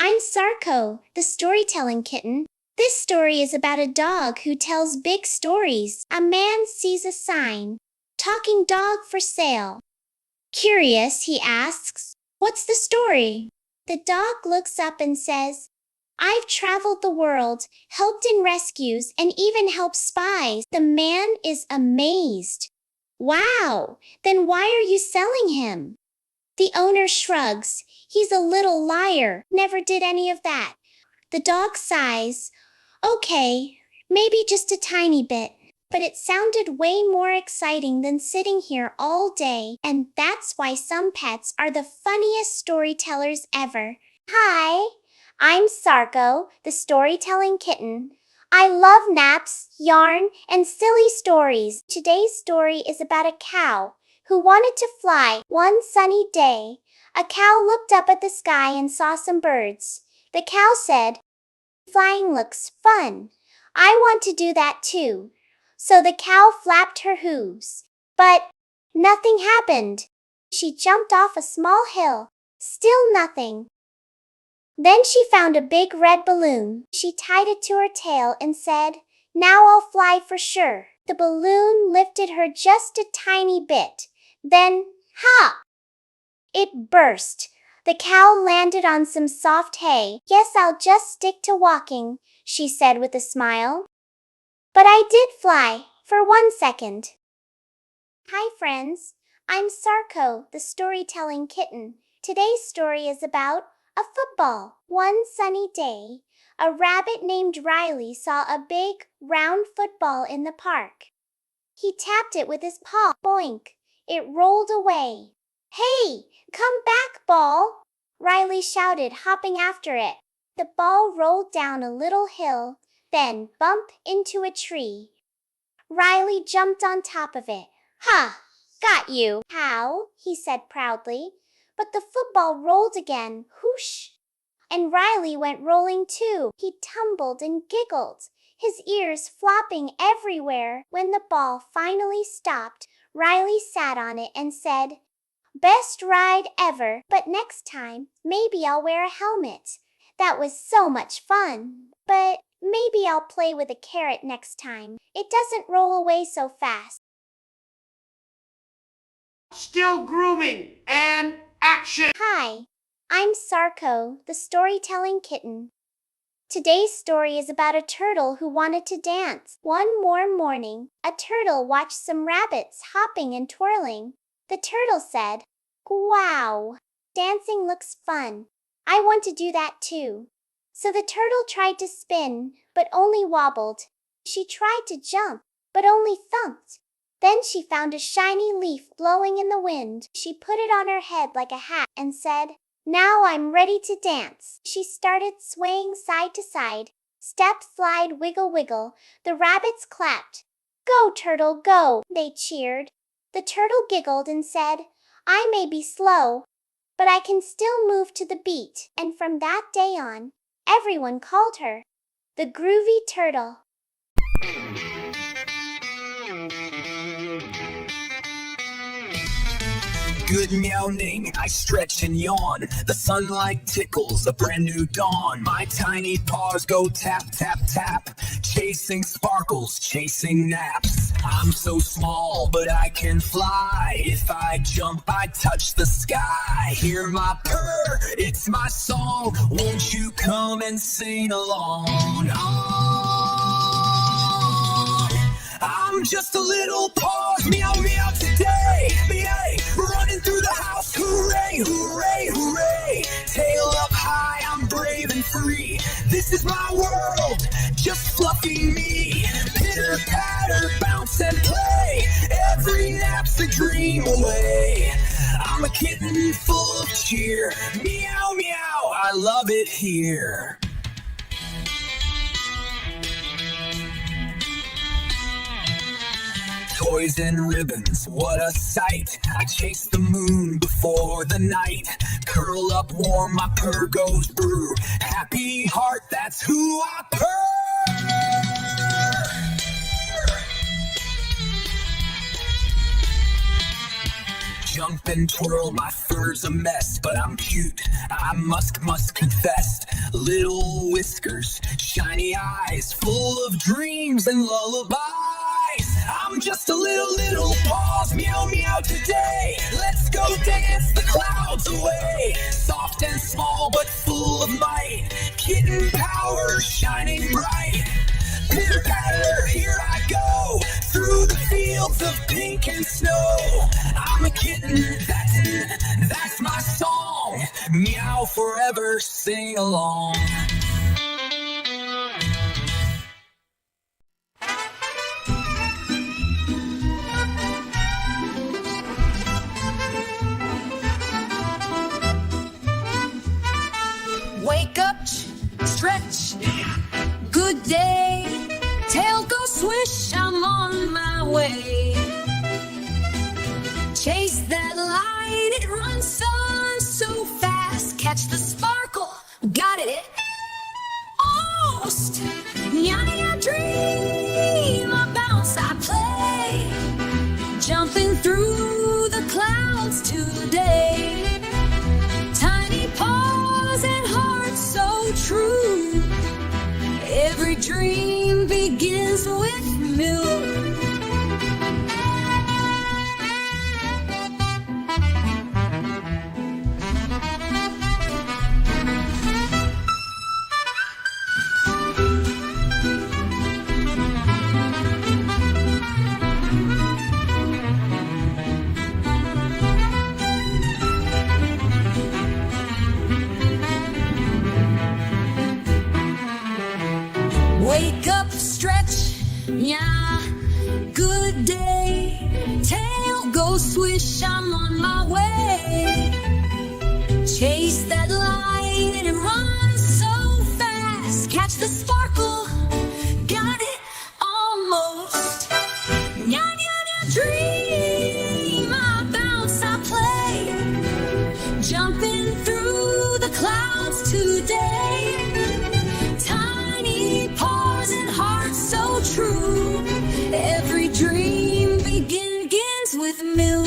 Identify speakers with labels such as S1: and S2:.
S1: I'm Sarko, the storytelling kitten. This story is about a dog who tells big stories. A man sees a sign, "Talking dog for sale." Curious, he asks, "What's the story?" The dog looks up and says, "I've traveled the world, helped in rescues, and even helped spies." The man is amazed. "Wow, then why are you selling him?" The owner shrugs. "He's a little liar, never did any of that." The dog sighs. "Okay, maybe just a tiny bit, but it sounded way more exciting than sitting here all day, and that's why some pets are the funniest storytellers ever." Hi, I'm Sarko, the storytelling kitten. I love naps, yarn, and silly stories. Today's story is about a cow who wanted to fly. One sunny day, a cow looked up at the sky and saw some birds. The cow said, "Flying looks fun. I want to do that too." So the cow flapped her hooves. But nothing happened. She jumped off a small hill. Still nothing. Then she found a big red balloon. She tied it to her tail and said, "Now I'll fly for sure." The balloon lifted her just a tiny bit. Then, ha! It burst. The cow landed on some soft hay. "Guess I'll just stick to walking," she said with a smile. "But I did fly, for 1 second." Hi friends, I'm Sarko, the storytelling kitten. Today's story is about a football. One sunny day, a rabbit named Riley saw a big, round football in the park. He tapped it with his paw. Boink! It rolled away. "Hey, come back, ball!" Riley shouted, hopping after it. The ball rolled down a little hill, then bumped into a tree. Riley jumped on top of it. "Ha! Got you!" "How?" he said proudly. But the football rolled again, whoosh! And Riley went rolling too. He tumbled and giggled, his ears flopping everywhere. When the ball finally stopped, Riley sat on it and said, "Best ride ever, but next time, maybe I'll wear a helmet. That was so much fun, but maybe I'll play with a carrot next time. It doesn't roll away so fast."
S2: Still grooming and action!
S1: Hi, I'm Sarko, the storytelling kitten. Today's story is about a turtle who wanted to dance. One warm morning, a turtle watched some rabbits hopping and twirling. The turtle said, "Wow, dancing looks fun. I want to do that too." So the turtle tried to spin, but only wobbled. She tried to jump, but only thumped. Then she found a shiny leaf blowing in the wind. She put it on her head like a hat and said, "Now I'm ready to dance." She started swaying side to side. Step, slide, wiggle, wiggle. The rabbits clapped. "Go, turtle, go!" they cheered. The turtle giggled and said, "I may be slow, but I can still move to the beat." And from that day on, everyone called her the Groovy Turtle.
S3: Good meowing, I stretch and yawn. The sunlight tickles a brand new dawn. My tiny paws go tap, tap, tap. Chasing sparkles, chasing naps. I'm so small, but I can fly. If I jump, I touch the sky. Hear my purr, it's my song. Won't you come and sing along? I'm just a little pause, meow meow today. Yay, running through the house, hooray, hooray, hooray. Tail up high, I'm brave and free. This is my world, just fluffy me. Pitter patter, bounce and play. Every nap's a dream away. I'm a kitten full of cheer. Meow meow, I love it here. Toys and ribbons, what a sight. I chase the moon before the night. Curl up warm, my purr goes brr. Happy heart, that's who I purr. jump and twirl, my fur's a mess, but I'm cute, I must confess. Little whiskers, shiny eyes, full of dreams and lullabies. I'm just a little paws, meow meow today. Let's go dance the clouds away. Soft and small but full of might, kitten power shining bright. Pitter patter, here I go, through the fields of pink and snow. I'm a kitten, that's my song. Meow forever, sing along.
S4: Wake up, stretch, good day. Tail go swish, I'm on my way. Chase that light, it runs so fast. Catch the sparkle, got it, almost. I dream, I bounce, I play. Jumping through the clouds today. Tiny paws and heart so true. Every dream begins with milk. Wake up, stretch, yeah, good day. Tail go swish, I'm on my way. Chase that light and it runs so fast. Catch the sparkle, got it, almost. Dream, I bounce, I play. Jumping through the clouds today. True. Every dream begins with milk.